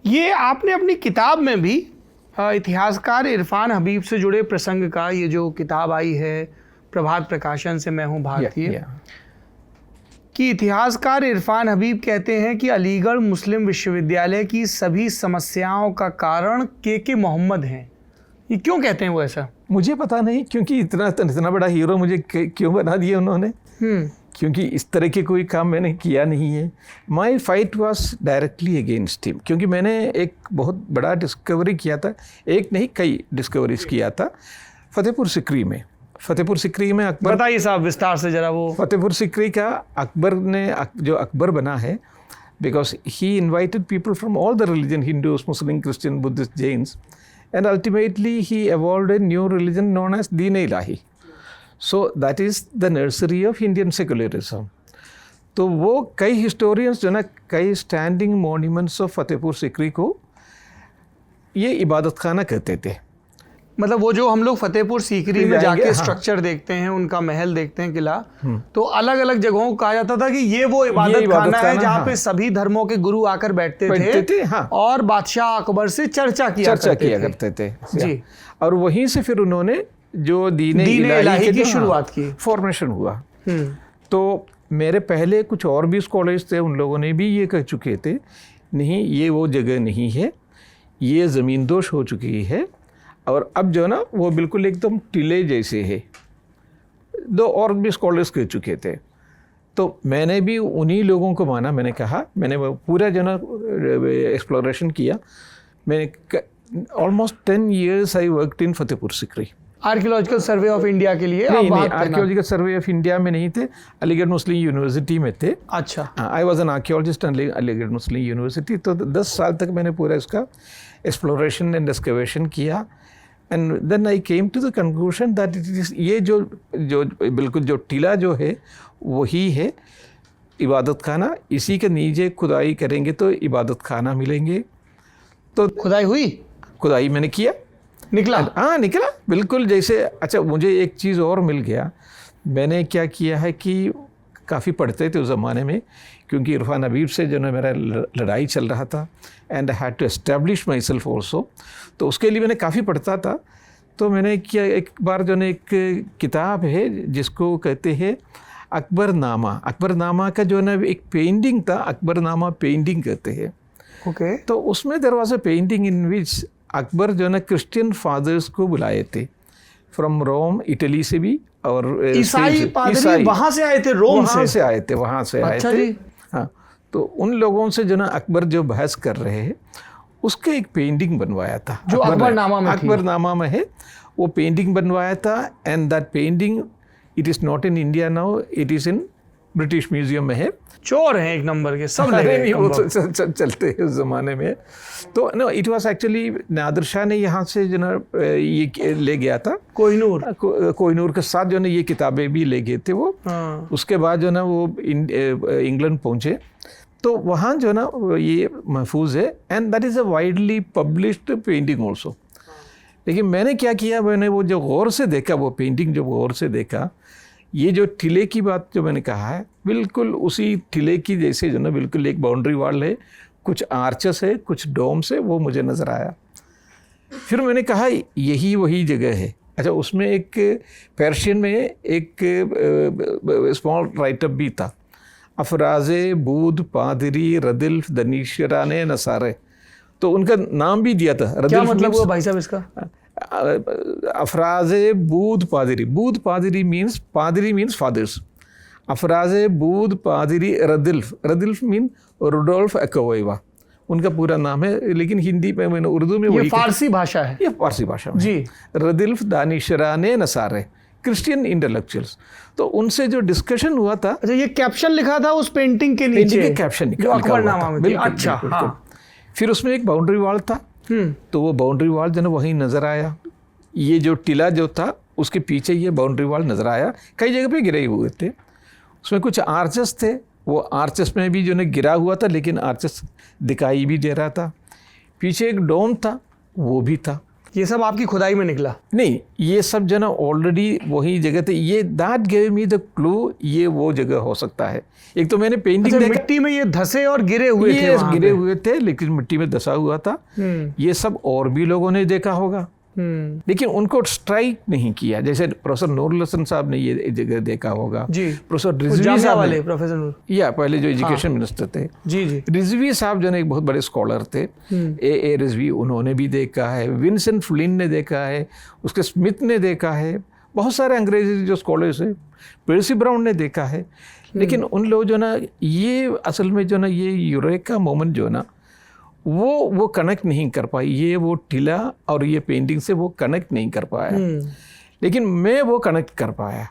ये आपने अपनी किताब में भी इतिहासकार इरफान हबीब से जुड़े प्रसंग का, ये जो किताब आई है प्रभात प्रकाशन से, मैं हूँ भारतीय, कि इतिहासकार इरफान हबीब कहते हैं कि अलीगढ़ मुस्लिम विश्वविद्यालय की सभी समस्याओं का कारण के मोहम्मद हैं। ये क्यों कहते हैं वो ऐसा? मुझे पता नहीं, क्योंकि इतना बड़ा हीरो मुझे क्यों बना दिया उन्होंने। क्योंकि इस तरह के कोई काम मैंने किया नहीं है। माई fight was directly against him, क्योंकि मैंने एक बहुत बड़ा डिस्कवरी किया था, एक नहीं कई डिस्कवरीज किया था फतेहपुर सिकरी में। फतेहपुर सिकरी में अकबर, बताइए साहब विस्तार से जरा वो। फतेहपुर सिकरी का अकबर ने, जो अकबर बना है, because he invited people from all the religion, Hindus, Muslim, Christian, Buddhist, Jains, and ultimately he evolved a new religion known as Deen-e-Ilahi. So that is the nursery of Indian secularism. तो वो कई हिस्टोरियंस जो ना, कई standing monuments of Fatehpur Sikri को ये इबादत खाना कहते थे। मतलब वो जो हम लोग फतेहपुर सीकरी में जाके स्ट्रक्चर देखते हैं, उनका महल देखते हैं, किला, तो अलग अलग जगहों को कहा जाता था कि ये वो इबादत खाना है जहाँ पे सभी धर्मों के गुरु आकर बैठते थे और बादशाह अकबर से चर्चा किया करते थे जी। और वहीं से फिर उन्होंने जो दीन इलाही की शुरुआत की, फॉर्मेशन हुआ। तो मेरे पहले कुछ और भी कॉलेज थे, उन लोगों ने भी ये कह चुके थे, नहीं ये वो जगह नहीं है, ये ज़मींदोश हो चुकी है, और अब जो ना वो बिल्कुल एकदम टिले जैसे है। दो और भी स्कॉलर्स कह चुके थे। तो मैंने भी उन्हीं लोगों को माना। मैंने कहा, मैंने पूरा जो ना एक्सप्लोरेशन किया। मैंने almost 10 years I worked in Fatehpur Sikri. Archaeological survey of India के लिए? नहीं, आर्कियोलॉजिकल सर्वे ऑफ इंडिया में नहीं थे, अलीगढ़ मुस्लिम यूनिवर्सिटी में थे। अच्छा। I was an archaeologist in Aligarh Muslim University. तो 10 साल तक मैंने पूरा इसका एक्सप्लोरेशन एंड एक्सकवेशन किया। And then I came to the conclusion that it is, ये जो बिल्कुल जो टीला जो है वही है इबादत खाना। इसी के नीचे खुदाई करेंगे तो इबादत खाना मिलेंगे। तो खुदाई हुई, खुदाई मैंने किया, निकला। हाँ निकला बिल्कुल जैसे। अच्छा, मुझे एक चीज़ और मिल गया। मैंने क्या किया है कि काफ़ी पढ़ते थे उस ज़माने में, क्योंकि इरफान हबीब से जो है मेरा लड़ाई चल रहा था, and I had to establish myself also. तो उसके लिए मैंने काफ़ी पढ़ता था। तो मैंने किया, एक बार जो है एक किताब है जिसको कहते हैं अकबरनामा। अकबरनामा का जो है ना एक पेंटिंग था, अकबरनामा पेंटिंग कहते हैं। ओके। तो उसमें there was a painting in which Akbar जो है ना क्रिश्चियन फादर्स को बुलाए थे, फ्रॉम रोम, इटली से भी, और ईसाई पादरी वहाँ से आए थे, रोम से आए थे, वहाँ से आए थे। हाँ, तो उन लोगों से जो ना अकबर जो बहस कर रहे हैं उसके एक पेंटिंग बनवाया था, जो अकबरनामा में है, वो पेंटिंग बनवाया था। And that painting, it is not in India now, it is in British museum में है। चोर हैं एक नंबर के सब, नहीं वो चलते हैं उस ज़माने में। तो no, it was actually Nadir Shah ने यहाँ से जो ना ये ले गया था, कोहिनूर के साथ जो ना ये किताबें भी ले गए थे वो। उसके बाद जो ना वो इंग्लैंड पहुँचे, तो वहाँ जो ना ये महफूज है, and that is a widely published painting also. लेकिन मैंने क्या किया, मैंने वो जो गौर से देखा, वो पेंटिंग जो गौर से देखा, ये जो टिले की बात जो मैंने कहा है, बिल्कुल उसी टिले की जैसे जो ना बिल्कुल एक बाउंड्री वॉल है, कुछ आर्चेस है, कुछ डोम्स है, वो मुझे नज़र आया। फिर मैंने कहा यही वही जगह है। अच्छा, उसमें एक पर्शियन में एक स्मॉल राइटअप भी था, अफराज़े बूद पादरी रदिल्फ दनीशराने नसारे। तो उनका नाम भी दिया था। क्या मतलब हुआ भाई साहब इसका? अफराज़े बूद पादरी मीन्स, पादरी मीन्स फादर्स। अफराज़े बूद पादरी रदिल्फ मीन रुडोल्फ अकोवेवा, उनका पूरा नाम है। लेकिन हिंदी में, मैंने उर्दू में, ये फारसी भाषा है, ये फारसी भाषा में जी। रदिल्फ दानिशराने नसारे, क्रिश्चियन इंटेलेक्चुअल्स। तो उनसे जो डिस्कशन हुआ था। अच्छा, ये कैप्शन लिखा था उस पेंटिंग के नीचे, कैप्शन अकबरनामा में। अच्छा, हाँ। फिर उसमें एक बाउंड्री वॉल था, तो वो बाउंड्री वॉल जो ना वहीं नज़र आया। ये जो टिला जो था उसके पीछे ये बाउंड्री वॉल नज़र आया। कई जगह पे गिरे हुए थे, उसमें कुछ आर्चेस थे, वो आर्चेस में भी जो ना गिरा हुआ था, लेकिन आर्चेस दिखाई भी दे रहा था। पीछे एक डोम था, वो भी था। ये सब आपकी खुदाई में निकला? नहीं, ये सब जो ना ऑलरेडी वही जगह थे। ये that give me the clue, ये वो जगह हो सकता है। एक तो मैंने पेंटिंग देखा, मिट्टी में ये धसे और गिरे हुए थे, ये गिरे हुए थे लेकिन मिट्टी में धसा हुआ था। ये सब और भी लोगों ने देखा होगा, लेकिन उनको स्ट्राइक नहीं किया। जैसे प्रोफेसर नूरुल हसन साहब ने ये जगह देखा होगा जी, प्रोफेसर रिजवी साहब वाले प्रोफेसर नूर, या पहले जो एजुकेशन मिनिस्टर थे जी जी, रिजवी साहब जो है एक बहुत बड़े स्कॉलर थे, ए रिजवी, उन्होंने भी देखा है। विंसेंट फ्लिन ने देखा है, उसके स्मिथ ने देखा है, बहुत सारे अंग्रेजी जो स्कॉलर्स हैं, पर्सी ब्राउन ने देखा है। लेकिन उन लोग जो ना ये असल में जो ना ये यूरेका मोमेंट जो ना वो कनेक्ट नहीं कर पाई। ये वो टीला और ये पेंटिंग से वो कनेक्ट नहीं कर पाया, लेकिन मैं वो कनेक्ट कर पाया।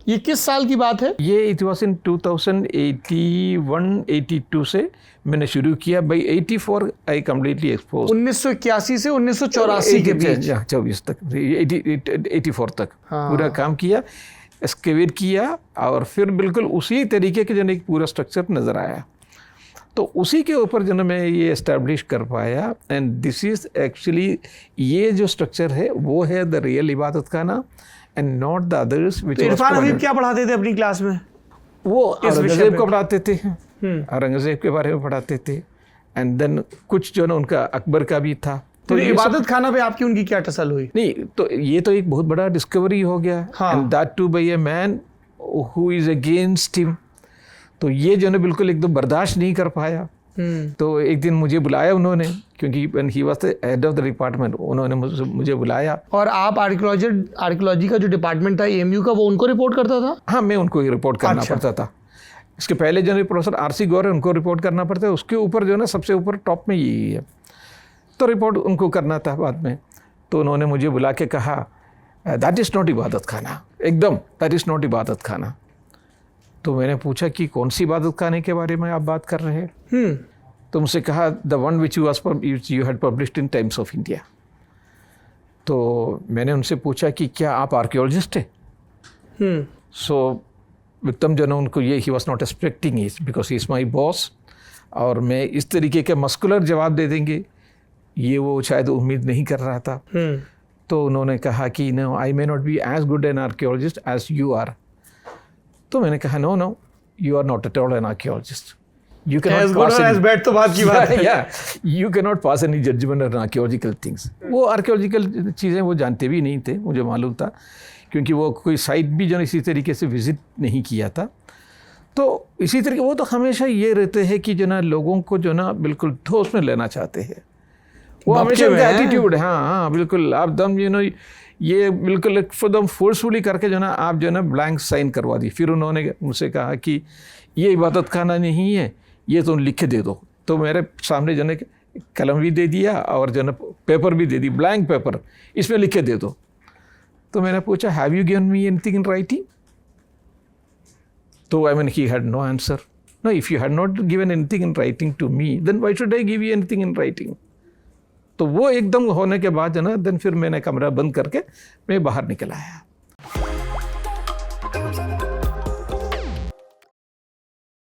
ये किस साल की बात है? ये इट वॉज इन 2081-82 से मैंने शुरू किया। By 84 I completely expose. 1981 से 1984 के बीच, 24 तक, 84 तक पूरा काम किया, एक्सकेवेट किया, और फिर बिल्कुल उसी तरीके के जो एक पूरा स्ट्रक्चर नज़र आया। तो उसी के ऊपर जो मैं ये एस्टैब्लिश कर पाया। एंड दिस इज़ एक्चुअली, ये जो स्ट्रक्चर है वो है the real Ibadat Khana and not the others. Irfan Habib क्या पढ़ाते थे अपनी क्लास में? वो औरंगज़ेब को पढ़ाते थे, औरंगज़ेब के बारे में पढ़ाते थे। एंड देन कुछ जो ना उनका अकबर का भी था। तो इबादत खाना पे आपकी उनकी क्या टसल हुई? नहीं, तो ये तो एक बहुत बड़ा डिस्कवरी हो गया, and that too by a man who is against him. तो ये जो है बिल्कुल एकदम बर्दाश्त नहीं कर पाया। तो एक दिन मुझे बुलाया उन्होंने, क्योंकि when he was the head of the department, उन्होंने मुझे बुलाया। और आप आर्कियोलॉजी का जो डिपार्टमेंट था एएमयू का, वो उनको रिपोर्ट करता था? हाँ, मैं उनको ही रिपोर्ट करना पड़ता था। इसके पहले जो है प्रोफेसर आरसी गौर है, उनको रिपोर्ट करना पड़ता है। उसके ऊपर जो है ना सबसे ऊपर टॉप में यही है, तो रिपोर्ट उनको करना था बाद में। तो उन्होंने मुझे बुला के कहा, दैट इज़ नॉट इबादत खाना, एकदम दैट इज़ नॉट इबादत खाना। तो मैंने पूछा कि कौन सी इबादत खाने के बारे में आप बात कर रहे हैं? तो मुझसे कहा, the one which you had published in times of India. तो मैंने उनसे पूछा कि क्या आप आर्कियोलॉजिस्ट हैं? सो विक्रम जो ना उनको ये he was not expecting is, because he is my boss, और मैं इस तरीके के मस्कुलर जवाब दे देंगे ये वो शायद उम्मीद नहीं कर रहा था। तो उन्होंने कहा कि no, I may not be as good an archaeologist as you are. तो मैंने कहा, no, you are not at all an archaeologist. You cannot pass any, बैठ तो बात की बात है। Yeah, you cannot pass any judgment on archaeological things. वो आर्कियोलॉजिकल चीज़ें वो जानते भी नहीं थे, मुझे मालूम था, क्योंकि वो कोई साइट भी जो इसी तरीके से विजिट नहीं किया था। तो इसी तरीके वो तो हमेशा ये रहते हैं कि जो ना लोगों को जो ना बिल्कुल ठोस में लेना चाहते हैं। वो हमेशा उनका एटीट्यूड है। हाँ, बिल्कुल आप दम ये बिल्कुल एकदम फोर्सफुली करके जो ना आप जो ना ब्लैंक साइन करवा दी। फिर उन्होंने मुझसे कहा कि ये इबादत खाना नहीं है, ये तो लिख के दे दो। तो मेरे सामने जो है कलम भी दे दिया और जो है पेपर भी दे दी, ब्लैंक पेपर, इसमें लिख के दे दो। तो मैंने पूछा, have you given me anything in writing? तो I mean he had no answer. No, if you had not given anything in writing to me, then why should I give you anything in writing? तो वो एकदम होने के बाद जो ना then फिर मैंने कमरा बंद करके मैं बाहर निकल आया।